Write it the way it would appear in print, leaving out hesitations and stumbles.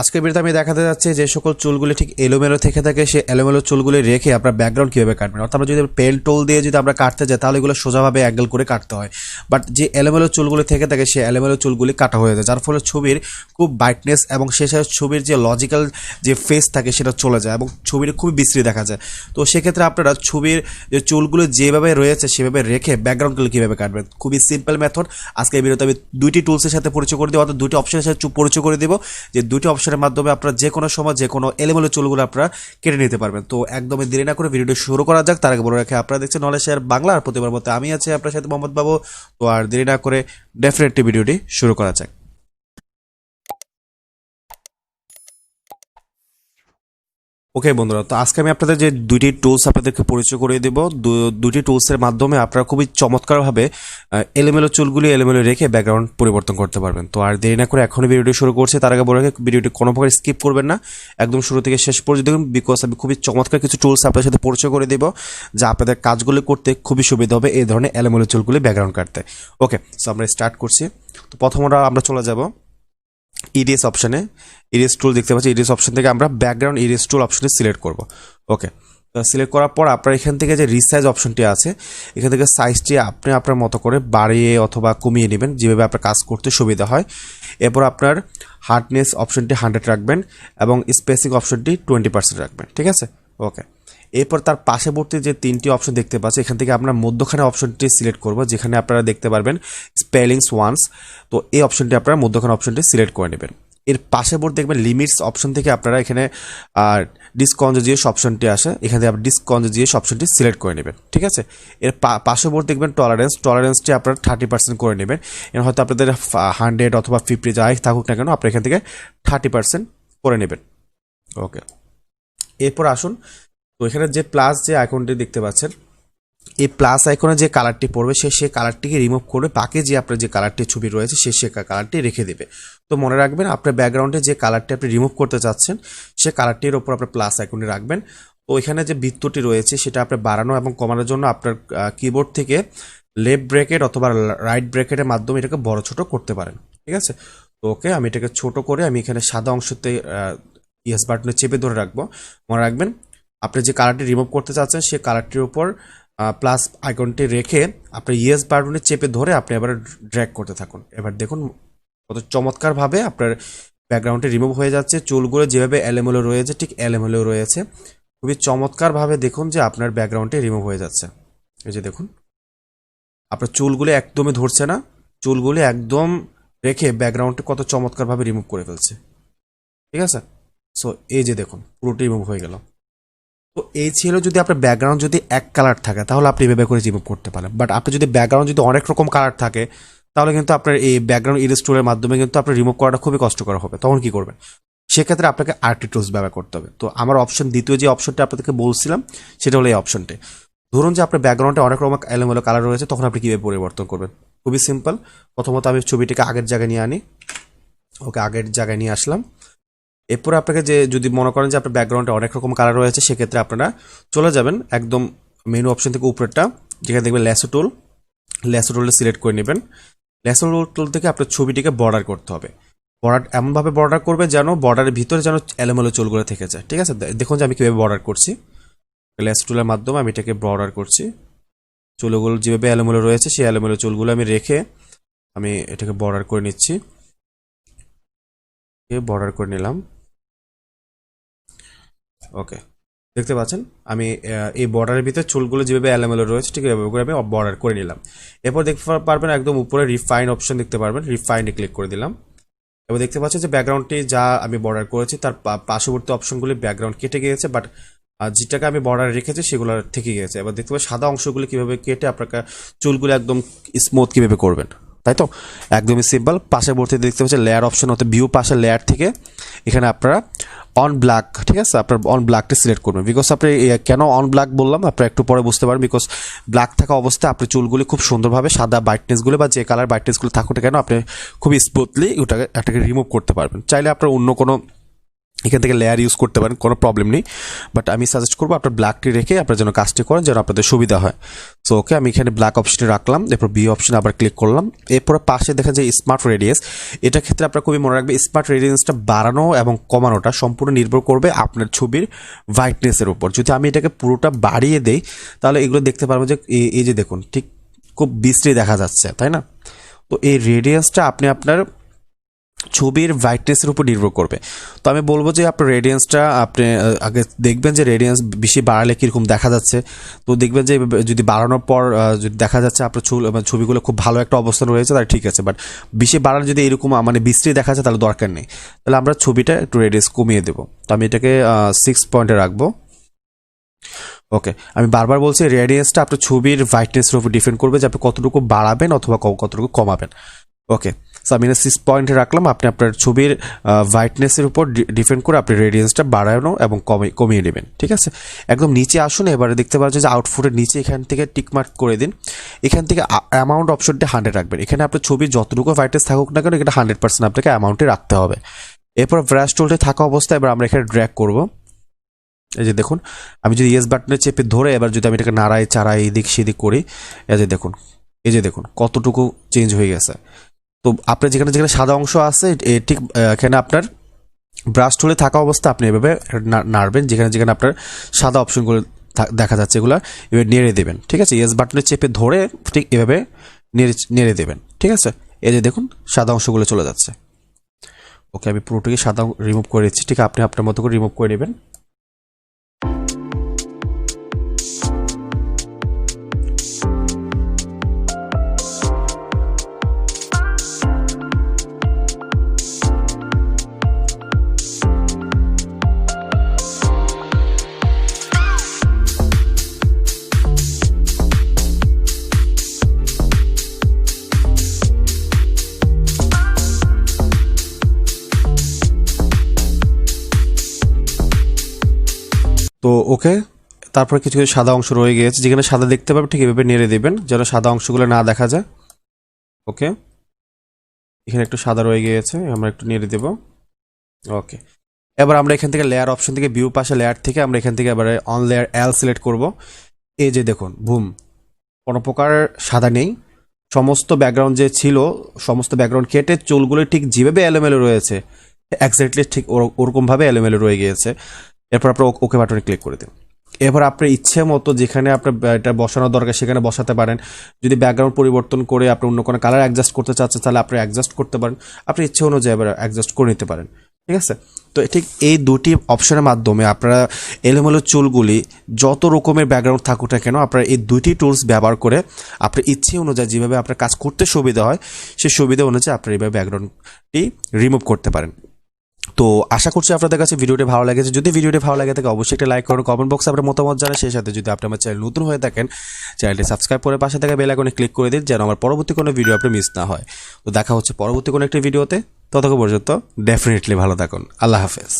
আজকের ভিডিওতে আমি দেখাতে যাচ্ছি যে সকল চুলগুলি ঠিক এলোমেলো থেকে থাকে সেই এলোমেলো চুলগুলি রেখে আপনার ব্যাকগ্রাউন্ড কীভাবে কাটবেন। অর্থাৎ আমরা যদি পেন টুল দিয়ে যদি আমরা কাটতে যাই তাহলে এগুলো সোজাভাবে অ্যাঙ্গেল করে কাটতে হয়, বাট যে এলোমেলো চুলগুলি থেকে থাকে সেই এলোমেলো চুলগুলি কাটা হয়ে যায়, যার ফলে ছবির খুব ব্রাইটনেস এবং সেই সাথে ছবির যে লজিক্যাল যে ফেস থাকে সেটা চলে যায় এবং ছবির খুবই বিশ্রী দেখা যায়। তো সেক্ষেত্রে আপনারা ছবির যে চুলগুলো যেভাবে রয়েছে সেভাবে রেখে ব্যাকগ্রাউন্ডগুলো কীভাবে কাটবেন, খুবই সিম্পল মেথড। আজকে এই ভিডিওতে আমি দুইটি টুলসের সাথে পরিচয় করে দেবো, অর্থাৎ দুটি অপশনের সাথে পরিচয় করে দেবো, যে দুটি অপশনের মাধ্যমে আপনারা যে কোনো সময় যে কোনো এলোমেলো চুলগুলো আপনারা কেটে নিতে পারবেন। তো একদমই দেরি না করে ভিডিওটি শুরু করা যাক। তার আগে বলে রাখে আপনারা দেখছেন নলেজ শেয়ার বাংলা, আর প্রতিবার মতো আমি আছি আপনার সাথে মোহাম্মদ বাবু। তো আর দেরি না করে ডেফিনেটলি ভিডিওটি শুরু করা যাক। ওকে বন্ধুরা, তো আজকে আমি আপনাদের যে দুইটি টুলস আপনাদেরকে পরিচয় করিয়ে দেবো। দুটি টুলসের মাধ্যমে আপনারা খুবই চমৎকারভাবে এলোমেলো চুলগুলি এলোমেলো রেখে ব্যাকগ্রাউন্ড পরিবর্তন করতে পারবেন। তো আর দেরি না করে এখনই ভিডিওটি শুরু করছি। তার আগে বলে রাখি ভিডিওটি কোনো প্রকার স্কিপ করবেন না, একদম শুরু থেকে শেষ পর্যন্ত দেখুন, বিকজ আমি খুবই চমৎকার কিছু টুলস আপনাদের সাথে পরিচয় করে দেবো যা আপনাদের কাজগুলি করতে খুবই সুবিধা হবে এই ধরনের এলোমেলো চুলগুলি ব্যাকগ্রাউন্ড কাটতে। ওকে, সো আমরা স্টার্ট করছি। তো প্রথমত আমরা চলে যাব ইরেজ অপশানে। ইরেজ টুল দেখতে পাচ্ছি, ইরেজ অপশন থেকে আমরা ব্যাকগ্রাউন্ড ইরেজ টুল অপশনে সিলেক্ট করব। ওকে, সিলেক্ট করার পর আপনার এখান থেকে যে রিসাইজ অপশনটি আছে এখান থেকে সাইজটি আপনি আপনার মতো করে বাড়িয়ে অথবা কমিয়ে নেবেন যেভাবে আপনার কাজ করতে সুবিধা হয়। এরপর আপনার হার্ডনেস অপশনটি 100 রাখবেন এবং স্পেসিং অপশনটি 20% রাখবেন, ঠিক আছে। ওকে, এরপর তার পাশেবর্তী যে তিনটি অপশন দেখতে পাচ্ছি এখান থেকে আমরা মধ্যখানে অপশনটি সিলেক্ট করব, যেখানে আপনারা দেখতে পারবেন স্পেলিংস ওয়ান্স। তো এই অপশনটি আপনারা মধ্যখানে অপশনটি সিলেক্ট করে নেবেন। এর পাশেবর্তী দেখবেন লিমিটস অপশন থেকে আপনারা এখানে ডিসকনজুজিয়েস অপশনটি আসে, এখান থেকে আপনি ডিসকনজুজিয়েস অপশনটি সিলেক্ট করে নেবেন, ঠিক আছে। এর পাশেবর্তী দেখবেন টলারেন্সটি আপনারা 30% করে নেবেন। এর হয়তো আপনাদের 100 অথবা 50 যাই থাকুক না কেন আপনি এখান থেকে 30% করে নেবেন। ওকে, এরপর আসুন, তো এখানে যে প্লাস যে আইকনটি দেখতে পাচ্ছেন এই প্লাস আইকনে যে কালারটি পড়বে সে কালারটিকে রিমুভ করে বাকি যে আপনার যে কালারটি ছবি রয়েছে সে কালারটি রেখে দেবে। তো মনে রাখবেন আপনার ব্যাকগ্রাউন্ডে যে কালারটি আপনি রিমুভ করতে চাচ্ছেন সে কালারটির ওপর আপনার প্লাস আইকনটি রাখবেন। তো এখানে যে বৃত্তটি রয়েছে সেটা আপনি বাড়ানো এবং কমানোর জন্য আপনার কিবোর্ড থেকে লেফট ব্র্যাকেট অথবা রাইট ব্র্যাকেটের মাধ্যমে এটাকে বড় ছোট করতে পারেন, ঠিক আছে। তো ওকে, আমি এটাকে ছোট করে আমি এখানে সাদা অংশতে ইয়েস বাটনে চেপে ধরে রাখবো। মনে রাখবেন আপনি যে কালারটি রিমুভ করতে চাচ্ছেন সে কালারটির উপর প্লাস আইকনটি রেখে আপনি ইয়েস বাটনে চেপে ধরে আপনি এবার ড্র্যাগ করতে থাকুন। এবার দেখুন কত চমৎকারভাবে আপনার ব্যাকগ্রাউন্ডটি রিমুভ হয়ে যাচ্ছে। চুলগুলো যেভাবে এলোমেলো রয়েছে ঠিক এলোমেলো রয়েছে, খুবই চমৎকারভাবে দেখুন যে আপনার ব্যাকগ্রাউন্ডটি রিমুভ হয়ে যাচ্ছে। এই যে দেখুন আপনার চুলগুলি একদমই ধরছে না, চুলগুলি একদম রেখে ব্যাকগ্রাউন্ডটি কত চমৎকারভাবে রিমুভ করে ফেলছে, ঠিক আছে। সো এই যে দেখুন পুরোটি রিমুভ হয়ে গেল। তো এই ছিল যদি আপনার ব্যাকগ্রাউন্ড যদি এক কালার থাকে তাহলে আপনি এভাবে করে রিমুভ করতে পারেন, বাট আপনি যদি ব্যাকগ্রাউন্ড যদি অনেক রকম কালার থাকে তাহলে কিন্তু আপনার এই ব্যাকগ্রাউন্ড ইরেজ টুলের মাধ্যমে কিন্তু আপনার রিমুভ করাটা খুবই কষ্টকর হবে। তখন কি করবেন, সেক্ষেত্রে আপনাকে আর্টি টুলস ব্যবহার করতে হবে। তো আমার অপশন দ্বিতীয় যে অপশনটা আপনাদেরকে বলছিলাম সেটা হলো এই অপশনটি। ধরুন যে আপনার ব্যাকগ্রাউন্ডে অনেক রকম এলোমেলো কালার রয়েছে, তখন আপনি কীভাবে পরিবর্তন করবেন, খুবই সিম্পল। প্রথমত আমি ছবিটিকে আগের জায়গায় নিয়ে আনি। ওকে, আগের জায়গায় নিয়ে আসলাম। এরপরে আপনাকে যে যদি মনে করেন যে আপনার ব্যাকগ্রাউন্ডে অনেক রকম কালার রয়েছে সেক্ষেত্রে আপনারা চলে যাবেন একদম মেনু অপশন থেকে উপরেরটা, যেখানে দেখবেন ল্যাসো টুলটা সিলেক্ট করে নেবেন। ল্যাসো টুল থেকে আপনার ছবিটিকে বর্ডার করতে হবে। বর্ডার এমনভাবে বর্ডার করবে যেন বর্ডারের ভিতরে যেন এলোমেলো চুলগুলো থেকে যায়, ঠিক আছে। দেখুন যে আমি কীভাবে বর্ডার করছি, ল্যাসো টুলের মাধ্যমে আমি এটাকে বর্ডার করছি। চুলগুলো যেভাবে এলোমেলো রয়েছে সেই এলোমেলো চুলগুলো আমি রেখে আমি এটাকে বর্ডার করে নিচ্ছি। বর্ডার করে নিলাম। ওকে, দেখতে পাচ্ছেন আমি এই বর্ডারের ভিতরে চুলগুলো যেভাবে এলোমেলো রয়েছে ঠিক এভাবে করে আমি বর্ডার করে নিলাম। এরপর দেখতে পারবেন একদম উপরে রিফাইন অপশন দেখতে পারবেন, রিফাইনে ক্লিক করে দিলাম। এবার দেখতে পাচ্ছেন যে ব্যাকগ্রাউন্ডটি যা আমি বর্ডার করেছি তার পার্শ্ববর্তী অপশনগুলি ব্যাকগ্রাউন্ড কেটে গিয়েছে, বাট যেটাকে আমি বর্ডার রেখেছি সেগুলো থেকে গিয়েছে। এবার দেখতে পাচ্ছেন সাদা অংশগুলি কীভাবে কেটে আপনাকে চুলগুলো একদম স্মুথ কীভাবে করবেন, তাই তো একদমই সিম্পল। পাশেবর্তী দেখতে পাচ্ছেন লেয়ার অপশন, হতে ভিউ পাশের লেয়ার থেকে এখানে আপনারা অন ব্ল্যাক, ঠিক আছে, আপনার অন ব্ল্যাকটা সিলেক্ট করবেন। বিকজ আপনি কেন অন ব্ল্যাক বললাম আপনারা একটু পরে বুঝতে পারবেন। বিকজ ব্ল্যাক থাকা অবস্থায় আপনি চুলগুলি খুব সুন্দরভাবে সাদা ব্রাইটনেসগুলো বা যে কালার ব্রাইটনেসগুলো থাকুক কেন আপনি খুব স্মুথলি ওটাকে রিমুভ করতে পারবেন। চাইলে আপনার অন্য কোনো এখান থেকে লেয়ার ইউজ করতে পারেন, কোনো প্রবলেম নেই, বাট আমি সাজেস্ট করবো আপনার ব্ল্যাকটি রেখে আপনার যেন কাজটি করেন যেন আপনাদের সুবিধা হয়। সো ওকে, আমি এখানে ব্ল্যাক অপশনে রাখলাম, এরপর বি অপশনে আবার ক্লিক করলাম। এরপর পাশে দেখা যায় স্মার্ট রেডিয়াস, এটার ক্ষেত্রে আপনারা খুবই মনে রাখবে স্মার্ট রেডিয়াসটা বাড়ানো এবং কমানোটা সম্পূর্ণ নির্ভর করবে আপনার ছবির ব্রাইটনেসের উপর। যদি আমি এটাকে পুরোটা বাড়িয়ে দেই তাহলে এগুলো দেখতে পারবো যে এই যে দেখুন ঠিক খুব বিশ্রী দেখা যাচ্ছে, তাই না? তো এই রেডিয়াসটা আপনি আপনার ছবির ব্রাইটনেসের উপর নির্ভর করবে। তো আমি বলবো যে আপনার রেডিয়েন্সটা আপনি আগে দেখবেন যে রেডিয়েন্স বেশি বাড়ালে কীরকম দেখা যাচ্ছে। তো দেখবেন যে যদি বাড়ানোর পর যদি দেখা যাচ্ছে আপনার ছবিগুলো খুব ভালো একটা অবস্থান রয়েছে তাহলে ঠিক আছে, বাট বেশি বাড়ালে যদি এরকম মানে বিশ্রী দেখা যাচ্ছে তাহলে দরকার নেই, তাহলে আমরা ছবিটা একটু রেডিয়েন্স কমিয়ে দেবো। তো আমি এটাকে 6 পয়েন্টে রাখবো। ওকে, আমি বারবার বলছি রেডিয়েন্সটা আপনার ছবির ব্রাইটনেসের উপর ডিপেন্ড করবে যে আপনি কতটুকু বাড়াবেন অথবা কতটুকু কমাবেন। ওকে, সো আমি 6 পয়েন্টে রাখলাম। আপনি আপনার ছবির ব্রাইটনেসের উপর ডিপেন্ড করে আপনি রেডিয়েন্সটা বাড়ানো এবং কমিয়ে নেবেন। ঠিক আছে, একদম নিচে আসুন, এবারে দেখতে পাচ্ছেন যে আউটপুটের নিচে এখান থেকে টিকমার্ক করে দিন। এখান থেকে অ্যামাউন্ট অপশনটা 100 রাখবেন। এখানে আপনার ছবির যতটুকু ব্রাইটনেস থাকুক না কেন এটা 100% আপনাকে অ্যামাউন্টে রাখতে হবে। এরপর ব্রাশ টুলটি থাকা অবস্থায় এবার আমরা এখানে ড্র্যাগ করব। এই যে দেখুন, আমি যদি ইয়েস বাটনে চেপে ধরে এবার যদি আমি এটাকে নাড়াই চাড়াই এদিক সেদিক করি, এই যে দেখুন কতটুকু চেঞ্জ হয়ে গেছে। তো আপনার যেখানে যেখানে সাদা অংশ আছে ঠিক এখানে আপনার ব্রাশ টুলে থাকা অবস্থা আপনি এভাবে নাড়বেন, যেখানে যেখানে আপনার সাদা অপশনগুলো দেখা যাচ্ছে এগুলো এভাবে নেড়ে দেবেন। ঠিক আছে, ইয়েস বাটনে চেপে ধরে ঠিক এভাবে নেড়ে দেবেন। ঠিক আছে, এই যে দেখুন সাদা অংশগুলো চলে যাচ্ছে। ওকে, আমি পুরোটাকে সাদা রিমুভ করে দিচ্ছি। ঠিক আপনি আপনার মতো করে রিমুভ করে নেবেন। তো ওকে, তারপর কিছু কিছু সাদা অংশ রয়ে গিয়েছে, যেখানে সাদা দেখতে পাবেন ঠিক এভাবে নেড়ে দেবেন যেন সাদা অংশগুলো না দেখা যায়। ওকে, এখানে একটু সাদা রয়ে গিয়েছে, আমরা একটু নেড়ে দেব। ওকে, এবার আমরা এখান থেকে লেয়ার অপশন থেকে ভিউ পাশে লেয়ার থেকে আমরা এখান থেকে এবারে অন লেয়ার এল সিলেক্ট করব। এই যে দেখুন বুম, কোনো প্রকার সাদা নেই, সমস্ত ব্যাকগ্রাউন্ড যে ছিল সমস্ত ব্যাকগ্রাউন্ড কেটে চুলগুলো ঠিক যেভাবে এলোমেলো রয়েছে এক্স্যাক্টলি ঠিক ওরকমভাবে এলোমেলো রয়ে গিয়েছে। এরপর আপনার ওকে বাটনে ক্লিক করে দিন। এবার আপনার ইচ্ছে মতো যেখানে আপনার এটা বসানোর দরকার সেখানে বসাতে পারেন। যদি ব্যাকগ্রাউন্ড পরিবর্তন করে আপনি অন্য কোনো কালার অ্যাডজাস্ট করতে চাচ্ছেন তাহলে আপনি অ্যাডজাস্ট করতে পারেন, আপনার ইচ্ছে অনুযায়ী এবার অ্যাডজাস্ট করে নিতে পারেন। ঠিক আছে, তো ঠিক এই দুটি অপশনের মাধ্যমে আপনারা এলোমেলো চুলগুলি যত রকমের ব্যাকগ্রাউন্ড থাকুক না কেন আপনারা এই দুটি টুলস ব্যবহার করে আপনার ইচ্ছে অনুযায়ী যেভাবে আপনার কাজ করতে সুবিধা হয় সেই সুবিধা অনুযায়ী আপনারা এইভাবে ব্যাকগ্রাউন্ডটি রিমুভ করতে পারেন। তো আশা করছি আপনাদের কাছে ভিডিওটি ভালো লেগেছে। যদি ভিডিওটি ভালো লাগে থাকে অবশ্যই একটা লাইক করুন, কমেন্ট বক্সে আপনার মতামত জানান। সেই সাথে যদি আপনি আমার চ্যানেল নতুন হয়ে থাকেন চ্যানেলটি সাবস্ক্রাইব করে পাশে থাকা বেল আইকনে ক্লিক করে দিন যেন আমার পরবর্তী কোনো ভিডিও আপনি মিস না হয়। তো দেখা হচ্ছে পরবর্তী কোনো একটি ভিডিওতে, ততক্ষণ পর্যন্ত ডেফিনেটলি ভালো থাকুন। আল্লাহ হাফেজ।